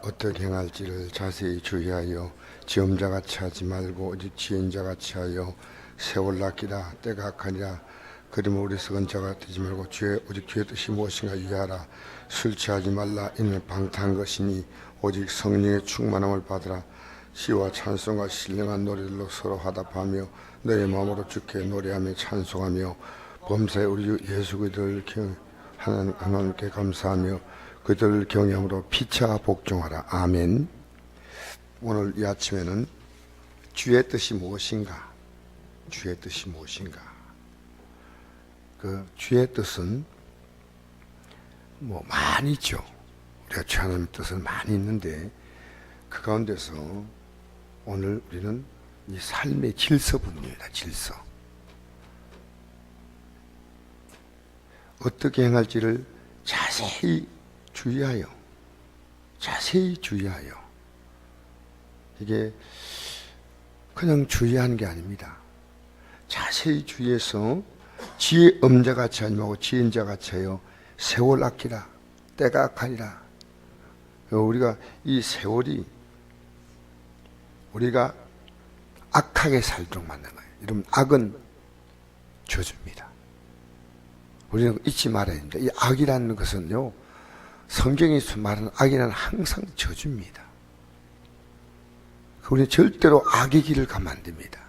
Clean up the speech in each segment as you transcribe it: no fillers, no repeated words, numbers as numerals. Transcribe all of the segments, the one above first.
어떻게 행할지를 자세히 주의하여 지엄자같이 하지 말고 오직 지혜인자같이 하여 세월 낚이라 때가 악하니라. 그러면 어리석은 자가 되지 말고 오직 주의 뜻이 무엇인가 유의하라. 술 취하지 말라. 이는 방탕한 것이니 오직 성령의 충만함을 받으라. 시와 찬송과 신령한 노래들로 서로 화답하며 너의 마음으로 주께 노래하며 찬송하며 범사에 우리 주 예수 그리스도를 하나님께 감사하며 그들을 경외함으로 피차 복종하라. 아멘. 오늘 이 아침에는 주의 뜻이 무엇인가? 주의 뜻이 무엇인가? 그 주의 뜻은 많이 있죠. 우리가 주 하나님의 뜻은 많이 있는데 그 가운데서 오늘 우리는 이 삶의 질서분입니다. 질서. 어떻게 행할지를 자세히 주의하여 이게 그냥 주의하는 게 아닙니다. 자세히 주의해서 지혜 엄자같이 하지 말고 지혜인자같이 하여 세월 아끼라. 때가 악하니라. 우리가 이 세월이 우리가 악하게 살도록 만든 거예요. 여러분, 악은 저주입니다. 우리는 잊지 말아야 됩니다. 이 악이라는 것은요, 성경에서 말하는 악이란 항상 저주입니다. 우리는 절대로 악의 길을 가면 안 됩니다.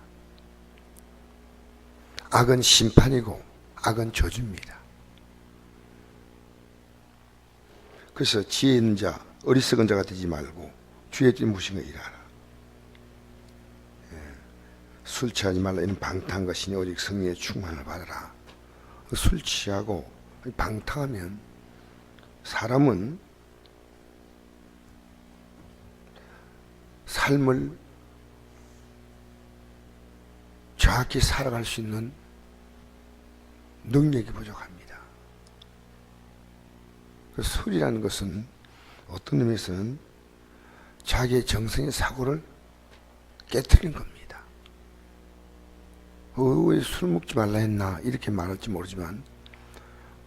악은 심판이고 악은 저주입니다. 그래서 지혜 있는 자, 어리석은 자가 되지 말고 주의 뜻이 무엇인가 일하라. 술 취하지 말라. 이는 방탕한 것이니 오직 성령의 충만을 받으라. 술 취하고 방탕하면 사람은 삶을 정확히 살아갈 수 있는 능력이 부족합니다. 술이라는 것은 어떤 의미에서는 자기의 정성의 사고를 깨트리는 겁니다. 왜 술 먹지 말라 했나 이렇게 말할지 모르지만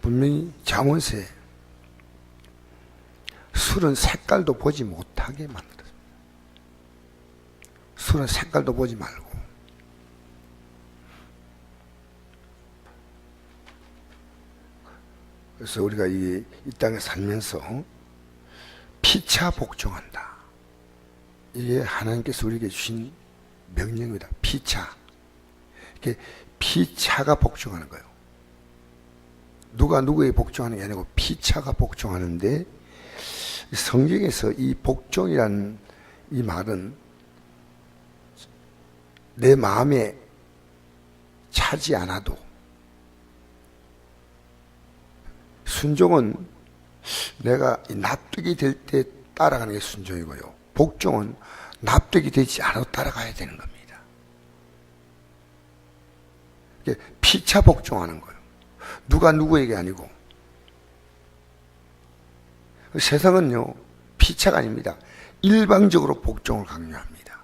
분명히 잠언서에 술은 색깔도 보지 못하게 만들었습니다. 술은 색깔도 보지 말고 그래서 우리가 이 땅에 살면서 피차 복종한다. 이게 하나님께서 우리에게 주신 명령입니다. 피차. 이렇게 피차가 복종하는 거예요. 누가 누구에게 복종하는 게 아니고 피차가 복종하는데 성경에서 이 복종이라는 이 말은 내 마음에 차지 않아도 순종은 내가 납득이 될 때 따라가는 게 순종이고요. 복종은 납득이 되지 않아도 따라가야 되는 겁니다. 피차 복종하는 거예요. 누가 누구에게 아니고. 세상은요, 피차가 아닙니다. 일방적으로 복종을 강요합니다.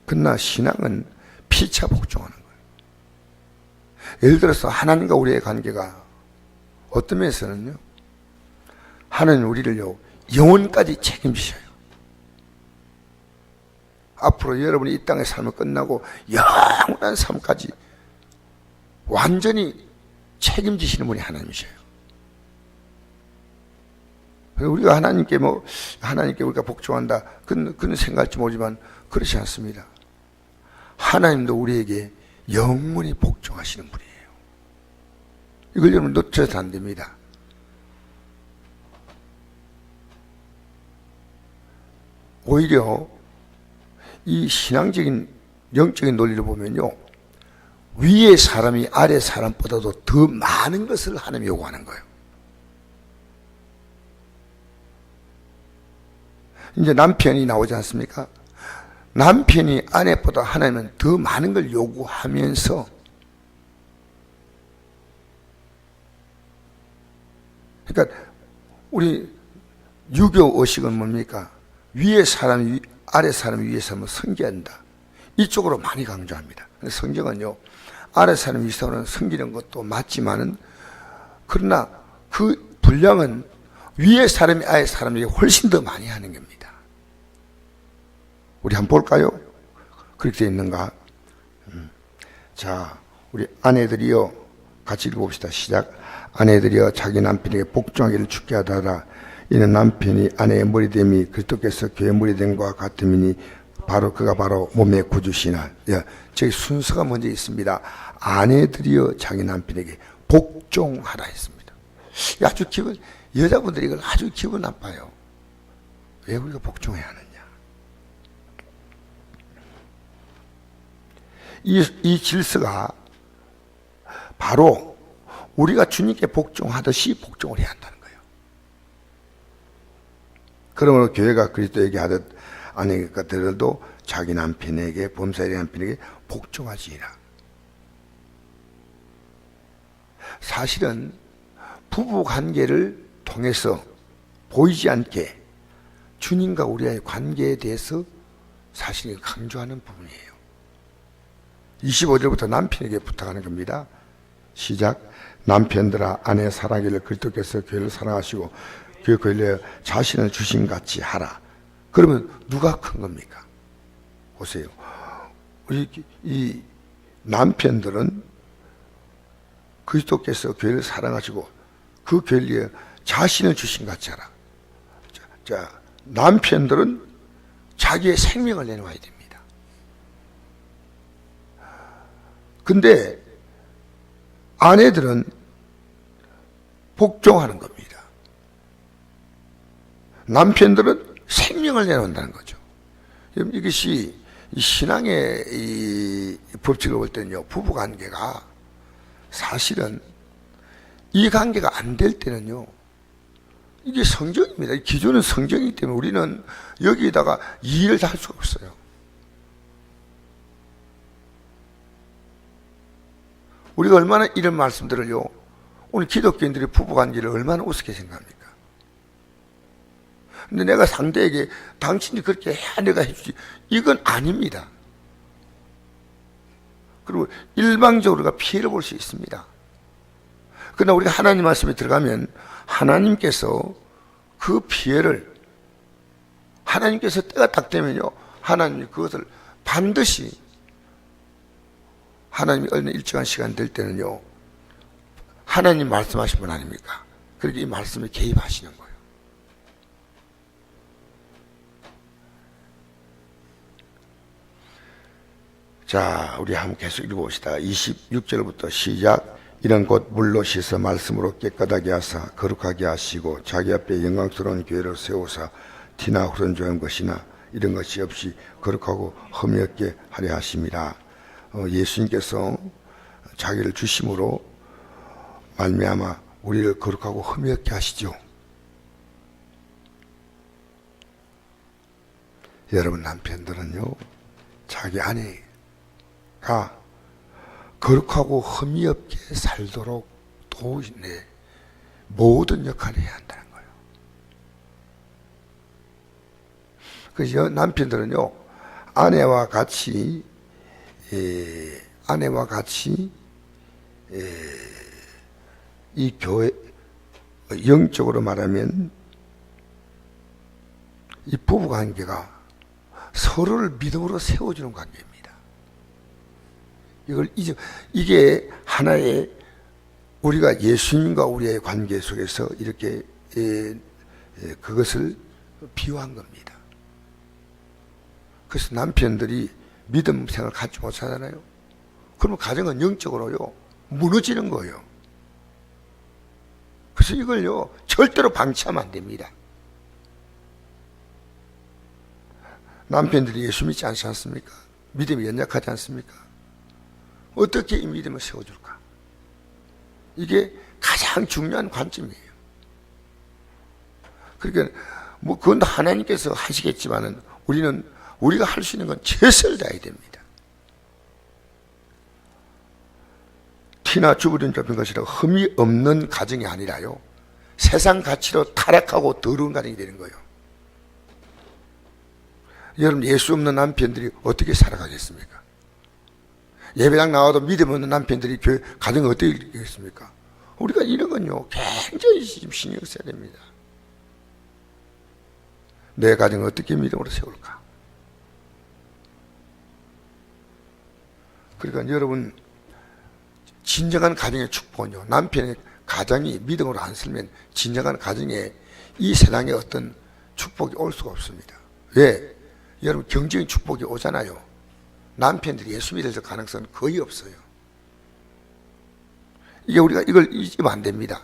그러나 신앙은 피차 복종하는 거예요. 예를 들어서 하나님과 우리의 관계가 어떤 면에서는요, 하나님 우리를요, 영원까지 책임지셔요. 앞으로 여러분이 이 땅의 삶을 끝나고 영원한 삶까지 완전히 책임지시는 분이 하나님이셔요. 우리가 하나님께 우리가 복종한다 그런 생각할지 모르지만 그렇지 않습니다. 하나님도 우리에게 영원히 복종하시는 분이에요. 이걸 여러분 놓쳐서 안 됩니다. 오히려 이 신앙적인 영적인 논리를 보면요, 위의 사람이 아래 사람보다도 더 많은 것을 하나님이 요구하는 거예요. 이제 남편이 나오지 않습니까? 남편이 아내보다 하나님은 더 많은 걸 요구하면서 그러니까 우리 유교 의식은 뭡니까? 위의 사람이 아래 사람이 위의 사람을 섬겨야 한다. 이쪽으로 많이 강조합니다. 성경은요, 아래 사람이 위의 사람을 섬기는 것도 맞지만은 그러나 그 분량은 위의 사람이 아래 사람에게 훨씬 더 많이 하는 겁니다. 우리 한번 볼까요? 그렇게 되어 있는가? 자, 우리 아내들이요, 같이 읽어봅시다. 시작. 아내들이여 자기 남편에게 복종하기를 죽게 하다가 이는 남편이 아내의 머리됨이 그리스도께서 교회의 머리됨과 같음이니 그가 바로 몸의 구주시나. 저기 순서가 먼저 있습니다. 아내들이여 자기 남편에게 복종하라 했습니다. 아주 여자분들이 이걸 아주 기분 나빠요. 왜 우리가 복종해야 하느냐? 이 질서가 바로 우리가 주님께 복종하듯이 복종을 해야 한다는 거예요. 그러므로 교회가 그리스도에게 하듯 아내들도 자기 남편에게, 범사의 남편에게 복종하지니라. 사실은 부부 관계를 통해서 보이지 않게 주님과 우리의 관계에 대해서 사실 강조하는 부분이에요. 25절부터 남편에게 부탁하는 겁니다. 시작. 남편들아 아내 사랑하기를 그리스도께서 교회를 사랑하시고 교회에 자신을 주신 같이 하라. 그러면 누가 큰 겁니까? 보세요. 이 남편들은 그리스도께서 교회를 사랑하시고 그 교회에 자신을 주신 같이 하라. 자, 남편들은 자기의 생명을 내놓아야 됩니다. 근데 아내들은 복종하는 겁니다. 남편들은 생명을 내놓는다는 거죠. 이것이 신앙의 이 법칙을 볼 때는요, 부부 관계가 사실은 이 관계가 안 될 때는요, 이게 성경입니다. 기존은 성경이기 때문에 우리는 여기에다가 이해를 다 할 수가 없어요. 우리가 얼마나 이런 말씀들을요, 오늘 기독교인들이 부부관계를 얼마나 우습게 생각합니까? 근데 내가 상대에게 당신이 그렇게 해야 내가 해주지, 이건 아닙니다. 그리고 일방적으로 우리가 피해를 볼 수 있습니다. 그러나 우리가 하나님 말씀에 들어가면 하나님께서 그 피해를, 하나님께서 때가 딱 되면요, 하나님이 그것을 반드시, 하나님이 어느 일정한 시간 될 때는요, 하나님 말씀하신 분 아닙니까? 그렇게 이 말씀에 개입하시는 거예요. 자, 우리 한번 계속 읽어봅시다. 26절부터 시작. 이런 곧 물로 씻어 말씀으로 깨끗하게 하사 거룩하게 하시고 자기 앞에 영광스러운 교회를 세우사 티나 후런 좋은 것이나 이런 것이 없이 거룩하고 흠이 없게 하려 하심이라. 예수님께서 자기를 주심으로 말미암아 우리를 거룩하고 흠이 없게 하시죠. 여러분 남편들은요, 자기 아내가 거룩하고 흠이 없게 살도록 도우시네 모든 역할을 해야 한다는 거예요. 그래서 남편들은요, 아내와 같이 이 교회, 영적으로 말하면 이 부부 관계가 서로를 믿음으로 세워주는 관계입니다. 이게 하나의 우리가 예수님과 우리의 관계 속에서 이렇게 그것을 비유한 겁니다. 그래서 남편들이 믿음 생활을 갖지 못하잖아요. 그러면 가정은 영적으로요, 무너지는 거예요. 그래서 이걸요, 절대로 방치하면 안 됩니다. 남편들이 예수 믿지 않지 않습니까? 믿음이 연약하지 않습니까? 어떻게 이 믿음을 세워줄까? 이게 가장 중요한 관점이에요. 그러니까 뭐 그건 하나님께서 하시겠지만은 우리가 할 수 있는 건 최선을 다해야 됩니다. 티나 주부림 잡힌 것이라고 흠이 없는 가정이 아니라요, 세상 가치로 타락하고 더러운 가정이 되는 거예요. 여러분, 예수 없는 남편들이 어떻게 살아가겠습니까? 예배당 나와도 믿음 없는 남편들이 가정을 어떻게 이루겠습니까? 우리가 이런 건요, 굉장히 신경 써야 됩니다. 내 가정을 어떻게 믿음으로 세울까? 그러니까 여러분, 진정한 가정의 축복은요, 남편의 가정이 믿음으로 안 살면 진정한 가정에 이 세상에 어떤 축복이 올 수가 없습니다. 왜? 여러분, 경제적인 축복이 오잖아요. 남편들이 예수 믿을 가능성은 거의 없어요. 이게 우리가 이걸 잊으면 안 됩니다.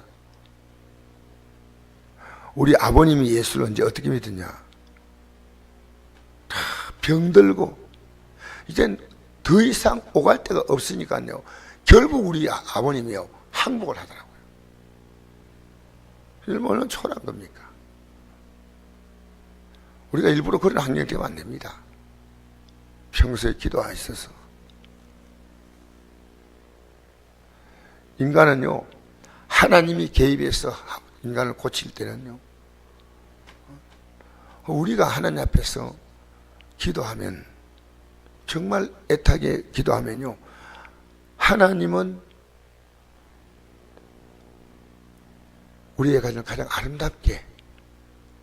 우리 아버님이 예수를 언제 어떻게 믿었냐? 다 병들고 이젠 더 이상 오갈 데가 없으니까요, 결국 우리 아버님이요 항복을 하더라고요. 얼마나 초라한 겁니까? 우리가 일부러 그런 환경이 되면 안 됩니다. 평소에 기도하셔서. 인간은요, 하나님이 개입해서 인간을 고칠 때는요, 우리가 하나님 앞에서 기도하면, 정말 애타게 기도하면요, 하나님은 우리의 가정을 가장 아름답게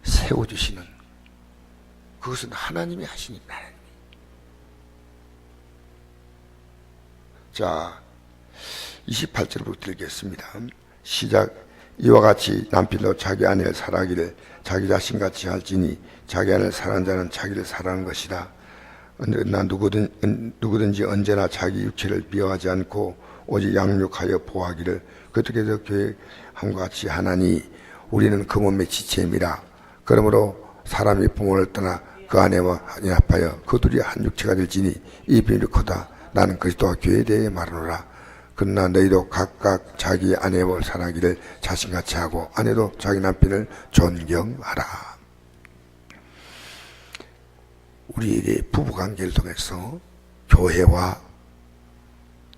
세워주시는, 그것은 하나님이 하시는 나라입니다. 자, 28절부터 읽겠습니다. 시작. 이와 같이 남편도 자기 아내를 사랑하기를 자기 자신같이 할지니 자기 아내를 사랑하는 자는 자기를 사랑하는 것이다. 나 누구든지 언제나 자기 육체를 비하하지 않고 오직 양육하여 보호하기를 그렇게도 계획함과 같이 하나니 우리는 그 몸의 지체임이라. 그러므로 사람이 부모를 떠나 그 아내와 연합하여 그 둘이 한 육체가 될지니 이 비밀이 크다. 나는 그리스도와 교회에 대해 말하노라. 그러나 너희도 각각 자기 아내를 사랑하기를 자신같이 하고 아내도 자기 남편을 존경하라. 우리에게 부부관계를 통해서 교회와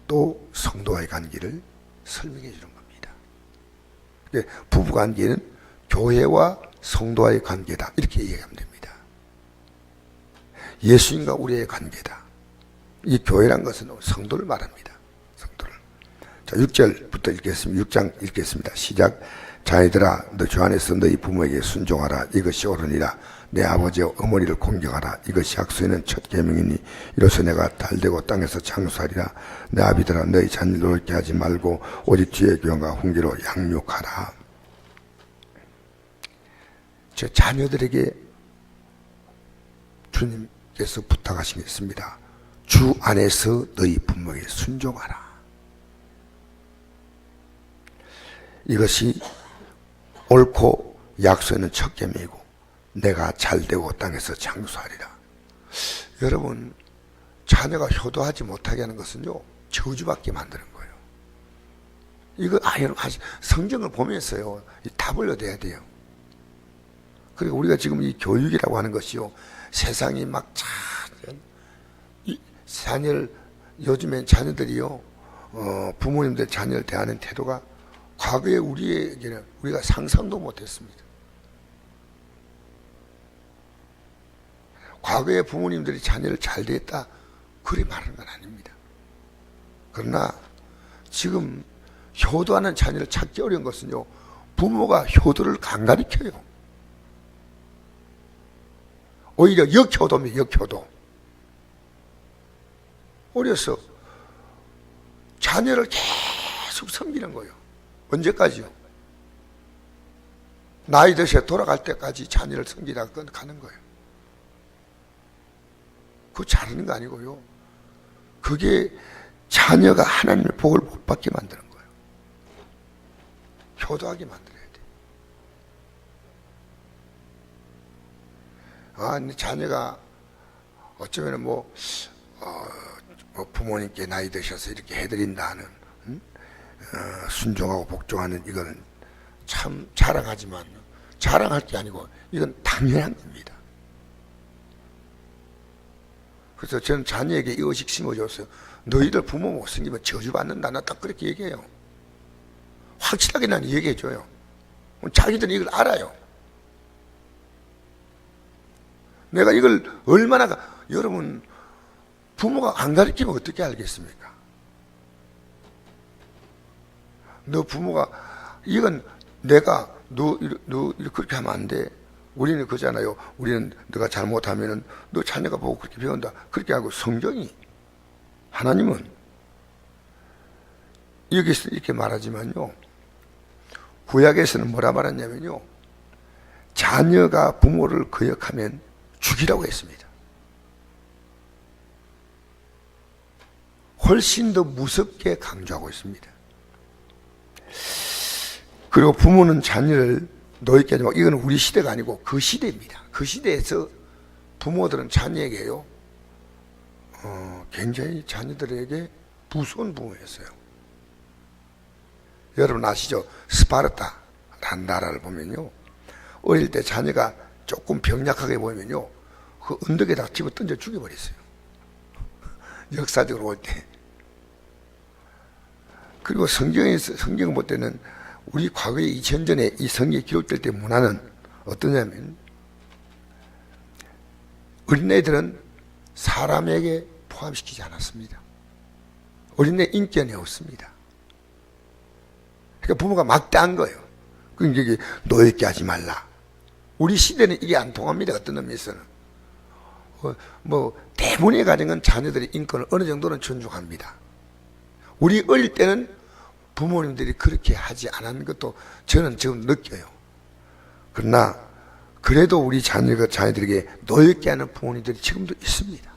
또 성도와의 관계를 설명해 주는 겁니다. 부부관계는 교회와 성도와의 관계다, 이렇게 이해하면 됩니다. 예수님과 우리의 관계다. 이 교회란 것은 성도를 말합니다. 성도를. 자, 6절부터 읽겠습니다. 6장 읽겠습니다. 시작. 자녀들아, 너 주 안에서 너희 부모에게 순종하라. 이것이 옳으니라. 내 아버지와 어머니를 공경하라. 이것이 약속에는 첫 계명이니 이로써 내가 달되고 땅에서 장수하리라. 내 아비들아, 너희 자녀를 노릇게 하지 말고 오직 주의 교훈과 훈계로 양육하라. 저 자녀들에게 주님께서 부탁하신 게 있습니다. 주 안에서 너희 부모에게 순종하라. 이것이 옳고 약속에는 첫 계명이고 내가 잘되고 땅에서 장수하리라. 여러분, 자녀가 효도하지 못하게 하는 것은요, 저주받게 만드는 거예요. 이거 여러분, 성경을 보면서요, 답을 얻어야 돼요. 그리고 우리가 지금 이 교육이라고 하는 것이요, 세상이 막 자녀를, 요즘엔 자녀들이요, 부모님들 자녀를 대하는 태도가 과거에 우리에게는 우리가 상상도 못했습니다. 과거에 부모님들이 자녀를 잘 됐다, 그리 말하는 건 아닙니다. 그러나 지금 효도하는 자녀를 찾기 어려운 것은요, 부모가 효도를 안 가르쳐요. 오히려 역효도입니다. 역효도. 어려서 자녀를 계속 섬기는 거예요. 언제까지요? 나이 드셔 돌아갈 때까지 자녀를 섬기다가 가는 거예요. 그거 잘하는 거 아니고요, 그게 자녀가 하나님의 복을 못 받게 만드는 거예요. 효도하게 만들어야 돼. 근데 자녀가 어쩌면 부모님께 나이 드셔서 이렇게 해드린다는, 순종하고 복종하는, 이거는 참 자랑하지만 자랑할 게 아니고 이건 당연한 겁니다. 그래서 저는 자녀에게 이 의식 심어줬어요. 너희들 부모 못생기면 저주받는다. 나 딱 그렇게 얘기해요. 확실하게 난 얘기해줘요. 자기들은 이걸 알아요. 내가 이걸 얼마나, 여러분, 부모가 안 가르치면 어떻게 알겠습니까? 너 부모가, 이건 내가, 너 그렇게 하면 안 돼. 우리는 그잖아요. 우리는 너가 잘못하면은 너 자녀가 보고 그렇게 배운다. 그렇게 하고, 성경이, 하나님은 여기서 이렇게 말하지만요, 구약에서는 뭐라 말했냐면요, 자녀가 부모를 거역하면 죽이라고 했습니다. 훨씬 더 무섭게 강조하고 있습니다. 그리고 부모는 자녀를 노예케 하지 말고, 이건 우리 시대가 아니고 그 시대입니다. 그 시대에서 부모들은 자녀에게요, 굉장히 자녀들에게 무서운 부모였어요. 여러분 아시죠? 스파르타라는 나라를 보면요, 어릴 때 자녀가 조금 병약하게 보이면요, 그 언덕에다 집어 던져 죽여버렸어요. 역사적으로 볼 때. 그리고 성경을 볼 때는 우리 과거에 2000전에 이 성경에 기록될 때 문화는 어떠냐면, 어린애들은 사람에게 포함시키지 않았습니다. 어린애 인권이 없습니다. 그러니까 부모가 막대한 거예요. 그러니까 이게 노예게 하지 말라. 우리 시대는 이게 안 통합니다. 어떤 의미에서는. 대부분의 가정은 자녀들의 인권을 어느 정도는 존중합니다. 우리 어릴 때는 부모님들이 그렇게 하지 않은 것도 저는 지금 느껴요. 그러나 그래도 우리 자녀들에게 노예게 하는 부모님들이 지금도 있습니다.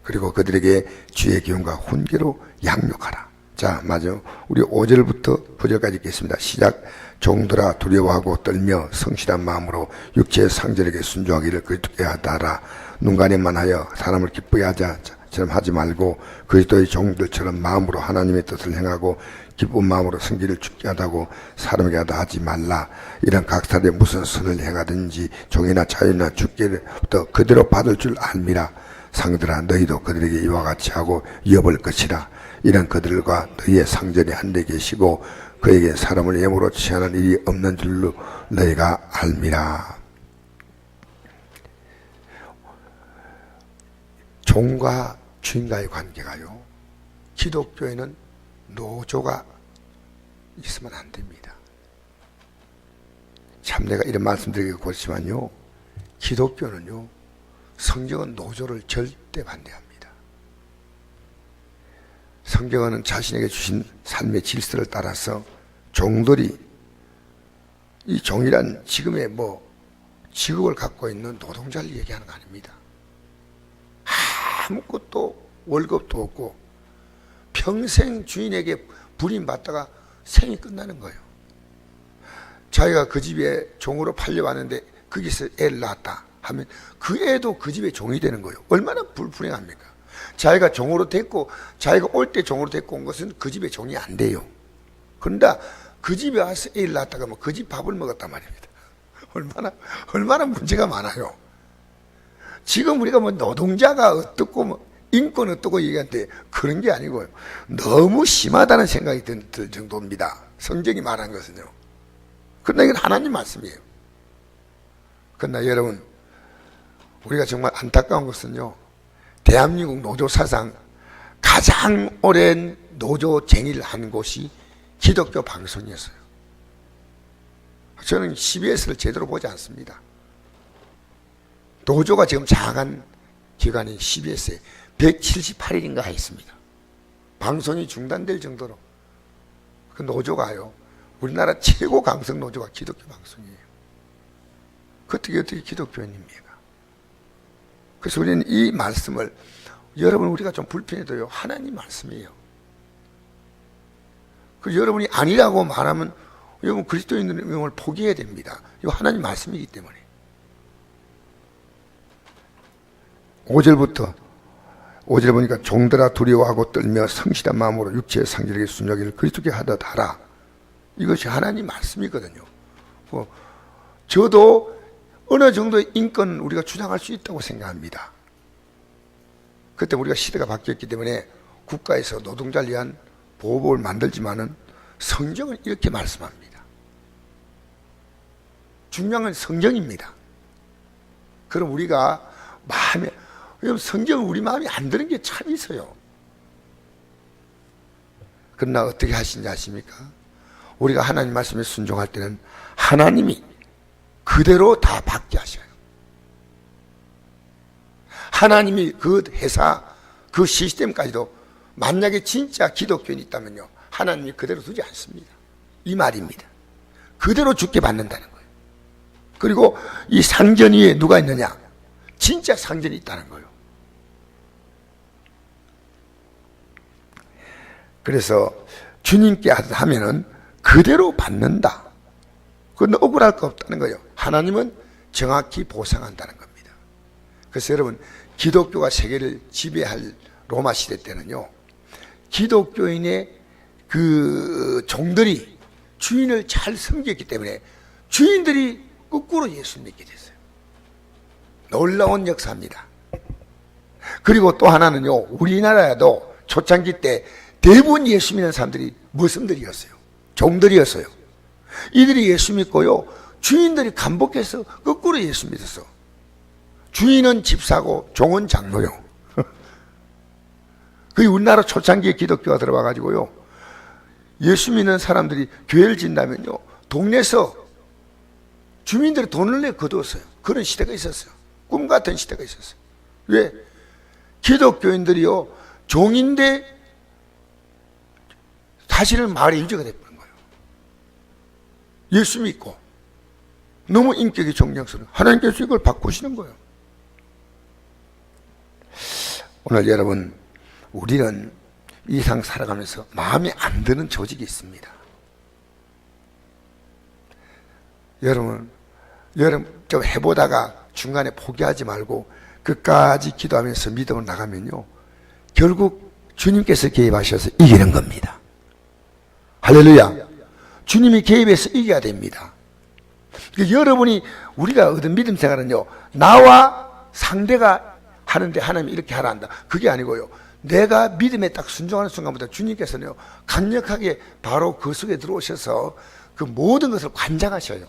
그리고 그들에게 주의 기운과 훈계로 양육하라. 자, 맞아요. 우리 5절부터 9절까지 읽겠습니다. 시작. 종들아 두려워하고 떨며 성실한 마음으로 육체의 상절에게 순종하기를 그리스도께 하다라. 눈가림만 하여 사람을 기쁘게 하자처럼 하지 말고 그리스도의 종들처럼 마음으로 하나님의 뜻을 행하고 기쁜 마음으로 성질을 죽게 하다고 사람에게 하다 하지 말라. 이런 각사에 무슨 선을 행하든지 종이나 자유나 죽게부터 그대로 받을 줄 알미라. 상들아 너희도 그들에게 이와 같이 하고 위협을 것이라. 이런 그들과 너희의 상전이 한데 계시고 그에게 사람을 예물로 취하는 일이 없는 줄로 너희가 알미라. 종과 주인과의 관계가요, 기독교에는 노조가 있으면 안 됩니다. 참 내가 이런 말씀드리기 그렇지만요, 기독교는요, 성경은 노조를 절대 반대합니다. 성경은 자신에게 주신 삶의 질서를 따라서 종들이, 이 종이란 지금의 직업을 갖고 있는 노동자를 얘기하는 거 아닙니다. 아무것도 월급도 없고 평생 주인에게 부림받다가 생이 끝나는 거예요. 자기가 그 집에 종으로 팔려왔는데 거기서 애를 낳았다 하면 그 애도 그 집의 종이 되는 거예요. 얼마나 불분명합니까? 자기가 종으로 됐고 자기가 올 때 종으로 됐고 온 것은 그 집의 종이 안 돼요. 그런데 그 집에 와서 애를 낳았다가 그 집 밥을 먹었단 말입니다. 얼마나 문제가 많아요. 지금 우리가 노동자가 어떻고 인권 어떻고 얘기하는데 그런 게 아니고요, 너무 심하다는 생각이 들 정도입니다. 성경이 말한 것은요. 그러나 이건 하나님 말씀이에요. 그러나 여러분, 우리가 정말 안타까운 것은요, 대한민국 노조 사상 가장 오랜 노조쟁의를 한 곳이 기독교 방송이었어요. 저는 CBS를 제대로 보지 않습니다. 노조가 지금 장악한 기관인 CBS에 178일인가 있습니다. 방송이 중단될 정도로. 그 노조가요, 우리나라 최고 강성 노조가 기독교 방송이에요. 그 어떻게 기독교인입니까? 그래서 우리는 이 말씀을, 여러분 우리가 좀 불편해도요, 하나님 말씀이에요. 그 여러분이 아니라고 말하면 여러분 그리스도인의 명을 포기해야 됩니다. 이거 하나님 말씀이기 때문에. 5절 보니까 종들아 두려워하고 떨며 성실한 마음으로 육체의 상절에게 순종하기를 그리스도께 하듯 하라. 이것이 하나님 말씀이거든요. 저도 어느 정도의 인권은 우리가 주장할 수 있다고 생각합니다. 그때 우리가 시대가 바뀌었기 때문에 국가에서 노동자를 위한 보호법을 만들지만은 성경은 이렇게 말씀합니다. 중요한 건 성경입니다. 그럼 우리가 성경은 우리 마음에 안 드는 게 참 있어요. 그러나 어떻게 하시는지 아십니까? 우리가 하나님 말씀에 순종할 때는 하나님이 그대로 다 받게 하셔요. 하나님이 그 회사, 그 시스템까지도 만약에 진짜 기독교인이 있다면요, 하나님이 그대로 두지 않습니다. 이 말입니다. 그대로 죽게 받는다는 거예요. 그리고 이 상전 위에 누가 있느냐? 진짜 상전이 있다는 거예요. 그래서 주님께 하면은 그대로 받는다. 그건 억울할 거 없다는 거예요. 하나님은 정확히 보상한다는 겁니다. 그래서 여러분, 기독교가 세계를 지배할 로마 시대 때는요, 기독교인의 그 종들이 주인을 잘 섬겼기 때문에 주인들이 거꾸로 예수 믿게 됐어요. 놀라운 역사입니다. 그리고 또 하나는요, 우리나라에도 초창기 때 대부분 예수 믿는 사람들이 머슴들이었어요. 종들이었어요. 이들이 예수 믿고요, 주인들이 간복해서 거꾸로 예수 믿었어. 주인은 집사고 종은 장로요. 그게 우리나라 초창기에 기독교가 들어와가지고요, 예수 믿는 사람들이 교회를 진다면요, 동네에서 주민들이 돈을 내 거두었어요. 그런 시대가 있었어요. 꿈 같은 시대가 있었어요. 왜? 기독교인들이요, 종인데 사실은 마을의 유지가 돼버린 거예요. 예수 믿고 너무 인격이 존경스러워. 하나님께서 이걸 바꾸시는 거예요. 오늘 여러분, 우리는 이 세상 살아가면서 마음에 안 드는 조직이 있습니다. 여러분 좀 해보다가 중간에 포기하지 말고 끝까지 기도하면서 믿음을 나가면요, 결국 주님께서 개입하셔서 이기는 겁니다. 할렐루야. 주님이 개입해서 이겨야 됩니다. 여러분이, 우리가 얻은 믿음 생활은요, 나와 상대가 하는데 하나님이 이렇게 하라 한다, 그게 아니고요, 내가 믿음에 딱 순종하는 순간부터 주님께서는요, 강력하게 바로 그 속에 들어오셔서 그 모든 것을 관장하셔요.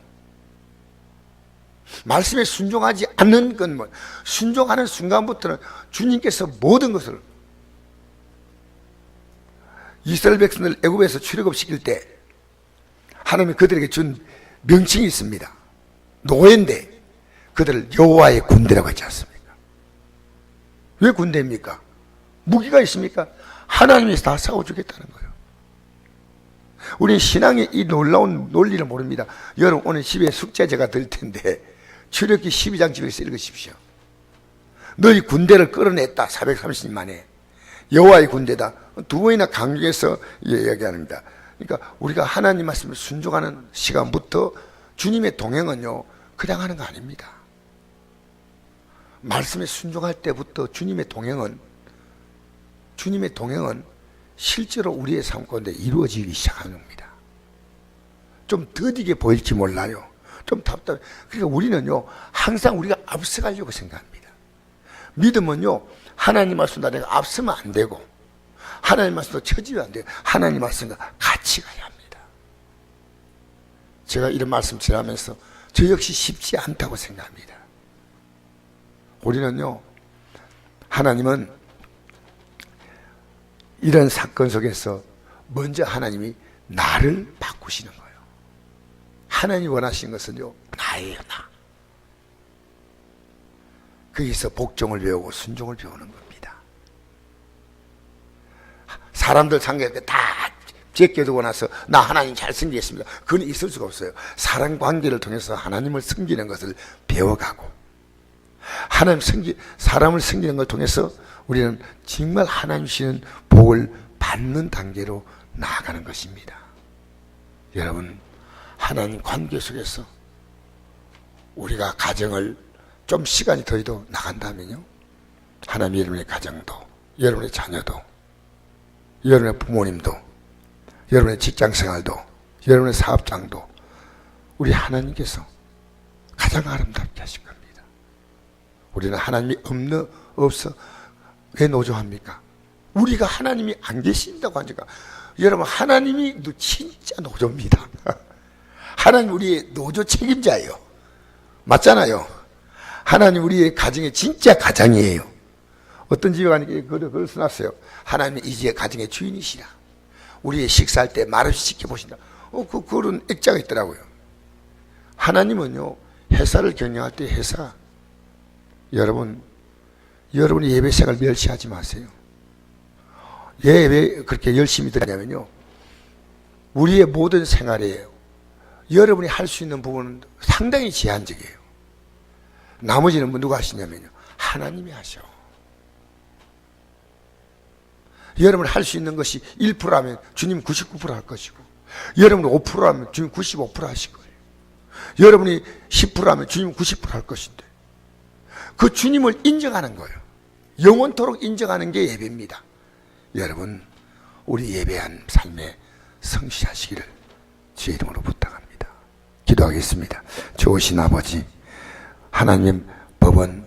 말씀에 순종하지 않는 건 뭐, 순종하는 순간부터는 주님께서 모든 것을, 이스라엘 백성들 애굽에서 출애굽시킬 때 하나님이 그들에게 준 명칭이 있습니다. 노예인데 그들을 여호와의 군대라고 하지 않습니까? 왜 군대입니까? 무기가 있습니까? 하나님이 다 싸워주겠다는 거예요. 우리 신앙의 이 놀라운 논리를 모릅니다. 여러분, 오늘 집에 숙제제가 될 텐데 출애굽기 12장 집에서 읽으십시오. 너희 군대를 끌어냈다. 430년 만에 여호와의 군대다. 두 번이나 강조해서 이야기합니다. 그러니까 우리가 하나님 말씀을 순종하는 시간부터 주님의 동행은요, 그냥 하는 거 아닙니다. 말씀에 순종할 때부터 주님의 동행은 실제로 우리의 삶 가운데 이루어지기 시작하는 겁니다. 좀 더디게 보일지 몰라요. 좀 답답해. 그러니까 우리는요, 항상 우리가 앞서가려고 생각합니다. 믿음은요, 하나님 말씀과 내가 앞서면 안 되고, 하나님 말씀도 처지면 안 돼요. 하나님 말씀과 같이 가야 합니다. 제가 이런 말씀 지나면서 저 역시 쉽지 않다고 생각합니다. 우리는요, 하나님은 이런 사건 속에서 먼저 하나님이 나를 바꾸시는 거예요. 하나님이 원하시는 것은요, 나예요, 나. 거기서 복종을 배우고 순종을 배우는 겁니다. 사람들 상대할 때 다 제껴두고 나서 나 하나님 잘 섬기겠습니다, 그건 있을 수가 없어요. 사람 관계를 통해서 하나님을 섬기는 것을 배워가고, 사람을 섬기는 걸 통해서 우리는 정말 하나님 주시는 복을 받는 단계로 나아가는 것입니다. 여러분, 하나님 관계 속에서 우리가 가정을 좀 시간이 더해도 나간다면요, 하나님 여러분의 가정도, 여러분의 자녀도, 여러분의 부모님도, 여러분의 직장생활도, 여러분의 사업장도 우리 하나님께서 가장 아름답게 하실 겁니다. 우리는 하나님이 없어 왜 노조합니까? 우리가 하나님이 안 계신다고 하니까. 여러분, 하나님이 진짜 노조입니다. 하나님 우리의 노조 책임자예요. 맞잖아요. 하나님 우리의 가정의 진짜 가장이에요. 어떤 집에 가니까 그걸 써놨어요. 하나님이 이 집의 가정의 주인이시라. 우리의 식사할 때 말없이 지켜보신다. 그런 액자가 있더라고요. 하나님은요, 회사를 경영할 때 회사, 여러분이 예배 시간을 멸시하지 마세요. 왜 그렇게 열심히 드냐면요, 우리의 모든 생활에 여러분이 할 수 있는 부분은 상당히 제한적이에요. 나머지는 뭐 누가 하시냐면요, 하나님이 하셔. 여러분이 할 수 있는 것이 1%라면 주님 99%할 것이고, 여러분이 5%라면 주님 95% 하실 거예요. 여러분이 10%라면 주님 90%할 것인데, 그 주님을 인정하는 거예요. 영원토록 인정하는 게 예배입니다. 여러분, 우리 예배한 삶에 성실하시기를 주의 이름으로 부탁합니다. 기도하겠습니다. 좋으신 아버지, 하나님 법은